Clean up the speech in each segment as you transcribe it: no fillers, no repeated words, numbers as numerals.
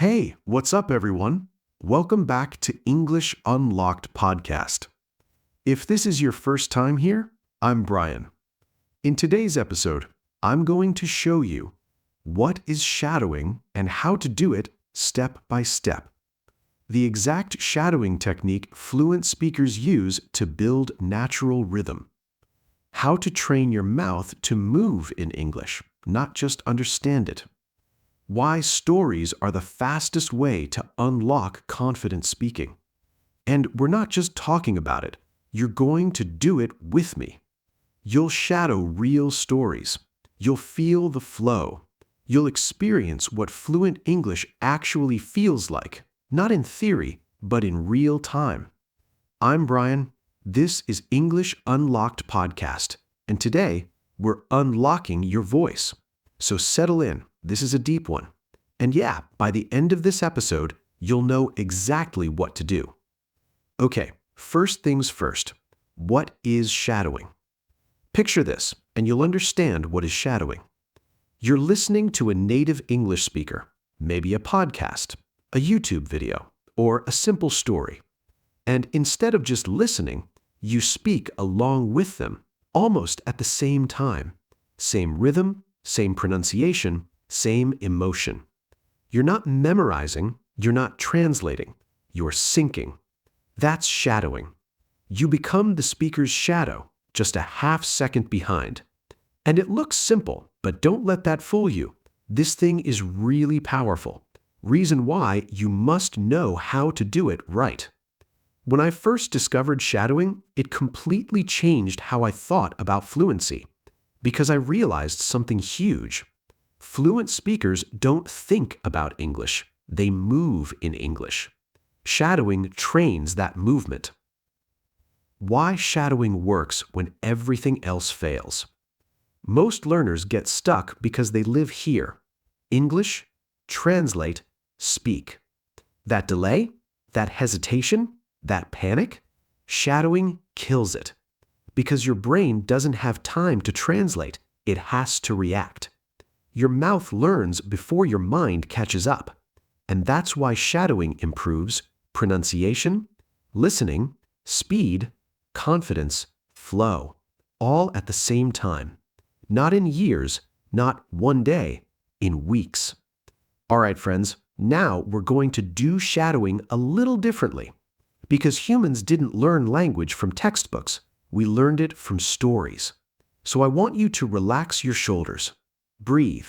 Hey, what's up, everyone? Welcome back to English Unlocked podcast. If this is your first time here, I'm Brian. In today's episode, I'm going to show you what is shadowing and how to do it step by step. The exact shadowing technique fluent speakers use to build natural rhythm. How to train your mouth to move in English, not just understand it. Why stories are the fastest way to unlock confident speaking. And we're not just talking about it, you're going to do it with me. You'll shadow real stories. You'll feel the flow. You'll experience what fluent English actually feels like, not in theory, but in real time. I'm Brian. This is English Unlocked podcast, and today we're unlocking your voice. So settle in. This is a deep one. And yeah, by the end of this episode, you'll know exactly what to do. Okay, first things first. What is shadowing? Picture this, and you'll understand what is shadowing. You're listening to a native English speaker, maybe a podcast, a YouTube video, or a simple story. And instead of just listening, you speak along with them, almost at the same time. Same rhythm, same pronunciation, same emotion. You're not memorizing, you're not translating, you're syncing. That's shadowing. You become the speaker's shadow, just a half second behind. And it looks simple, but don't let that fool you. This thing is really powerful. Reason why you must know how to do it right. When I first discovered shadowing, it completely changed how I thought about fluency. Because I realized something huge. Fluent speakers don't think about English, they move in English. Shadowing trains that movement. Why shadowing works when everything else fails. Most learners get stuck because they live here. English, translate, speak. That delay, that hesitation, that panic, shadowing kills it. Because your brain doesn't have time to translate, it has to react. Your mouth learns before your mind catches up. And that's why shadowing improves pronunciation, listening, speed, confidence, flow, all at the same time. Not in years, not one day, in weeks. All right, friends, now we're going to do shadowing a little differently. Because humans didn't learn language from textbooks. We learned it from stories. So I want you to relax your shoulders, breathe,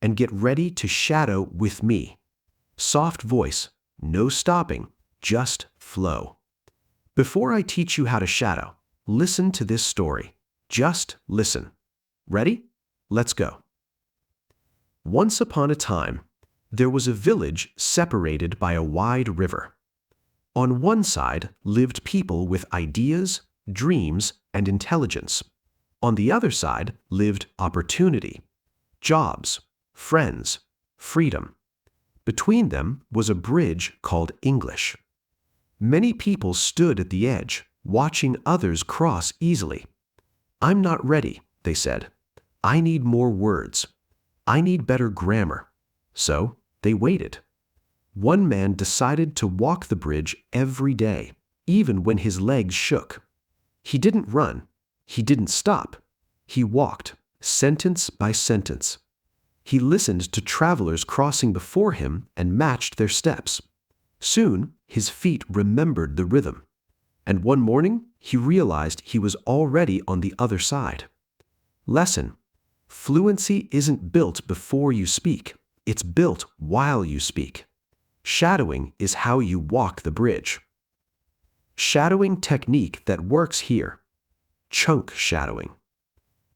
and get ready to shadow with me. Soft voice, no stopping, just flow. Before I teach you how to shadow, listen to this story. Just listen. Ready? Let's go. Once upon a time, there was a village separated by a wide river. On one side lived people with ideas, dreams, and intelligence. On the other side lived opportunity, jobs, friends, freedom. Between them was a bridge called English. Many people stood at the edge, watching others cross easily. "I'm not ready," they said. "I need more words. I need better grammar." So they waited. One man decided to walk the bridge every day, even when his legs shook. He didn't run. He didn't stop. He walked, sentence by sentence. He listened to travelers crossing before him and matched their steps. Soon, his feet remembered the rhythm. And one morning, he realized he was already on the other side. Lesson: fluency isn't built before you speak. It's built while you speak. Shadowing is how you walk the bridge. Shadowing technique that works here. Chunk shadowing.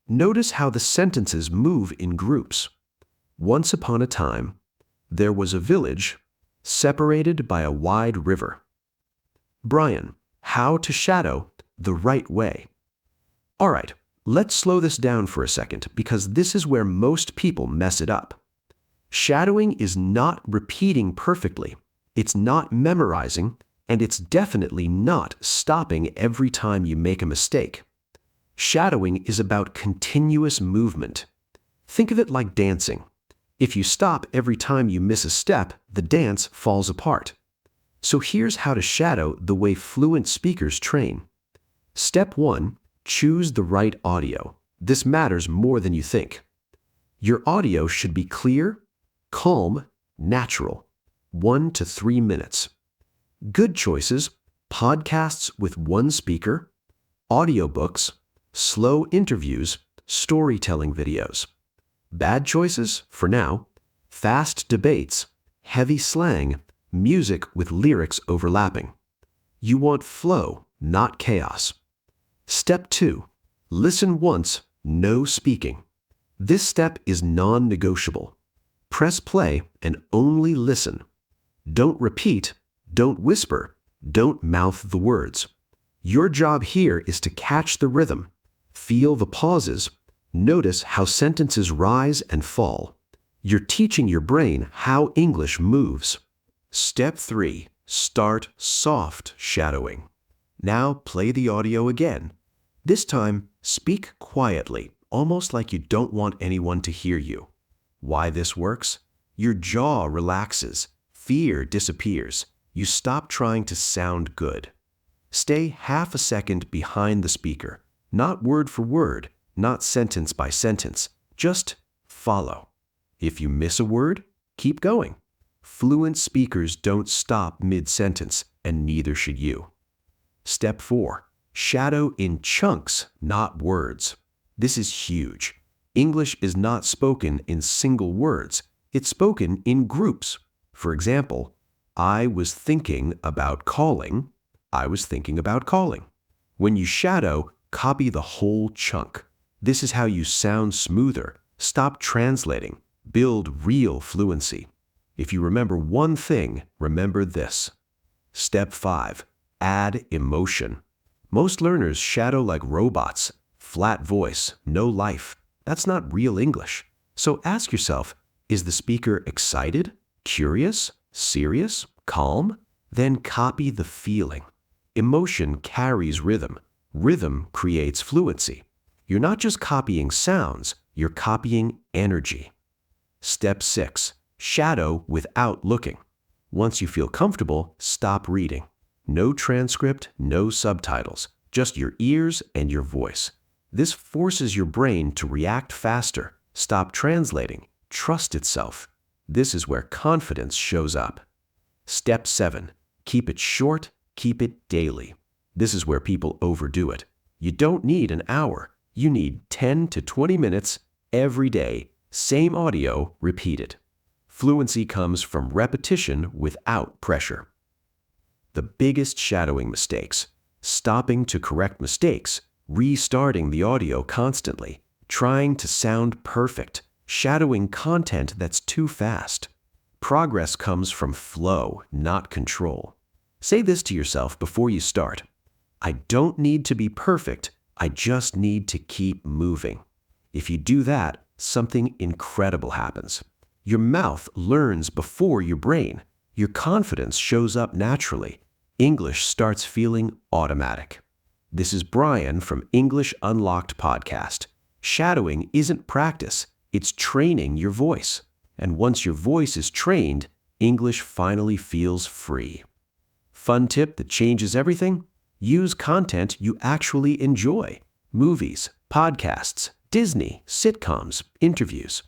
Notice how the sentences move in groups. Once upon a time, there was a village separated by a wide river. Brian, how to shadow the right way. All right, let's slow this down for a second because this is where most people mess it up. Shadowing is not repeating perfectly. It's not memorizing. And it's definitely not stopping every time you make a mistake. Shadowing is about continuous movement. Think of it like dancing. If you stop every time you miss a step, the dance falls apart. So here's how to shadow the way fluent speakers train. Step 1. Choose the right audio. This matters more than you think. Your audio should be clear, calm, natural. 1 to 3 minutes. Good choices: podcasts with one speaker, audiobooks, slow interviews, storytelling videos. Bad choices, for now: fast debates, heavy slang, music with lyrics overlapping. You want flow, not chaos. Step 2. Listen once, no speaking. This step is non-negotiable. Press play and only listen. Don't repeat, don't whisper, don't mouth the words. Your job here is to catch the rhythm, feel the pauses, notice how sentences rise and fall. You're teaching your brain how English moves. Step 3. Start soft shadowing. Now play the audio again. This time, speak quietly, almost like you don't want anyone to hear you. Why this works? Your jaw relaxes, fear disappears. You stop trying to sound good. Stay half a second behind the speaker, not word for word, not sentence by sentence, just follow. If you miss a word, keep going. Fluent speakers don't stop mid-sentence, and neither should you. Step 4. Shadow in chunks, not words. This is huge. English is not spoken in single words. It's spoken in groups. For example, I was thinking about calling. I was thinking about calling. When you shadow, copy the whole chunk. This is how you sound smoother. Stop translating. Build real fluency. If you remember one thing, remember this. Step 5. Add emotion. Most learners shadow like robots. Flat voice, no life. That's not real English. So ask yourself, is the speaker excited, curious, serious, calm? Then copy the feeling. Emotion carries rhythm. Rhythm creates fluency. You're not just copying sounds, you're copying energy. Step 6. Shadow without looking. Once you feel comfortable, stop reading. No transcript, no subtitles, just your ears and your voice. This forces your brain to react faster, stop translating, trust itself. This is where confidence shows up. Step 7. Keep it short, keep it daily. This is where people overdo it. You don't need an hour. You need 10 to 20 minutes every day. Same audio, repeated. Fluency comes from repetition without pressure. The biggest shadowing mistakes: stopping to correct mistakes, restarting the audio constantly, trying to sound perfect, shadowing content that's too fast. Progress comes from flow, not control. Say this to yourself before you start. I don't need to be perfect, I just need to keep moving. If you do that, something incredible happens. Your mouth learns before your brain. Your confidence shows up naturally. English starts feeling automatic. This is Brian from English Unlocked Podcast. Shadowing isn't practice, it's training your voice. And once your voice is trained, English finally feels free. Fun tip that changes everything: use content you actually enjoy. Movies, podcasts, Disney, sitcoms, interviews.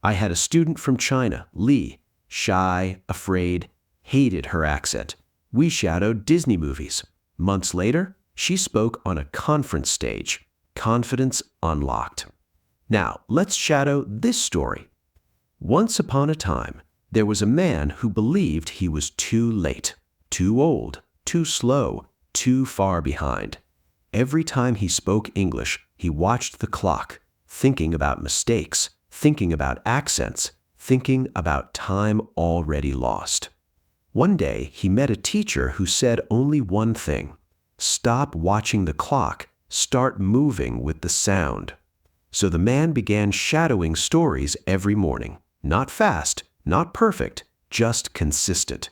I had a student from China, Lee, shy, afraid, hated her accent. We shadowed Disney movies. Months later, she spoke on a conference stage. Confidence unlocked. Now, let's shadow this story. Once upon a time, there was a man who believed he was too late, too old, too slow, too far behind. Every time he spoke English, he watched the clock, thinking about mistakes, thinking about accents, thinking about time already lost. One day, he met a teacher who said only one thing: stop watching the clock, start moving with the sound. So the man began shadowing stories every morning. Not fast, not perfect, just consistent.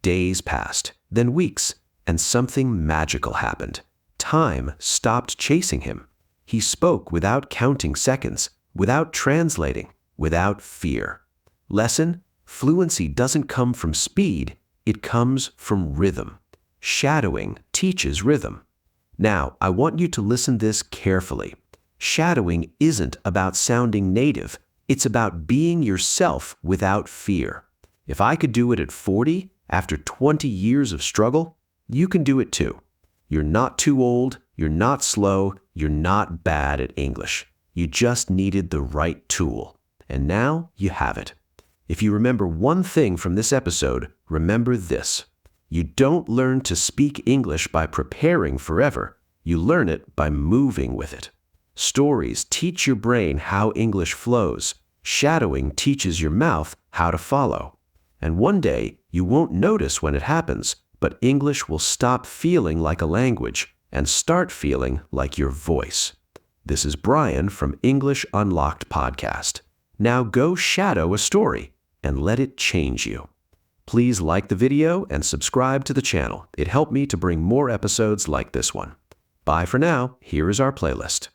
Days passed, then weeks, and something magical happened. Time stopped chasing him. He spoke without counting seconds, without translating, without fear. Lesson: fluency doesn't come from speed, it comes from rhythm. Shadowing teaches rhythm. Now, I want you to listen this carefully. Shadowing isn't about sounding native, it's about being yourself without fear. If I could do it at 40, after 20 years of struggle, you can do it too. You're not too old, you're not slow, you're not bad at English. You just needed the right tool. And now you have it. If you remember one thing from this episode, remember this. You don't learn to speak English by preparing forever. You learn it by moving with it. Stories teach your brain how English flows. Shadowing teaches your mouth how to follow. And one day, you won't notice when it happens, but English will stop feeling like a language and start feeling like your voice. This is Brian from English Unlocked Podcast. Now go shadow a story and let it change you. Please like the video and subscribe to the channel. It helped me to bring more episodes like this one. Bye for now. Here is our playlist.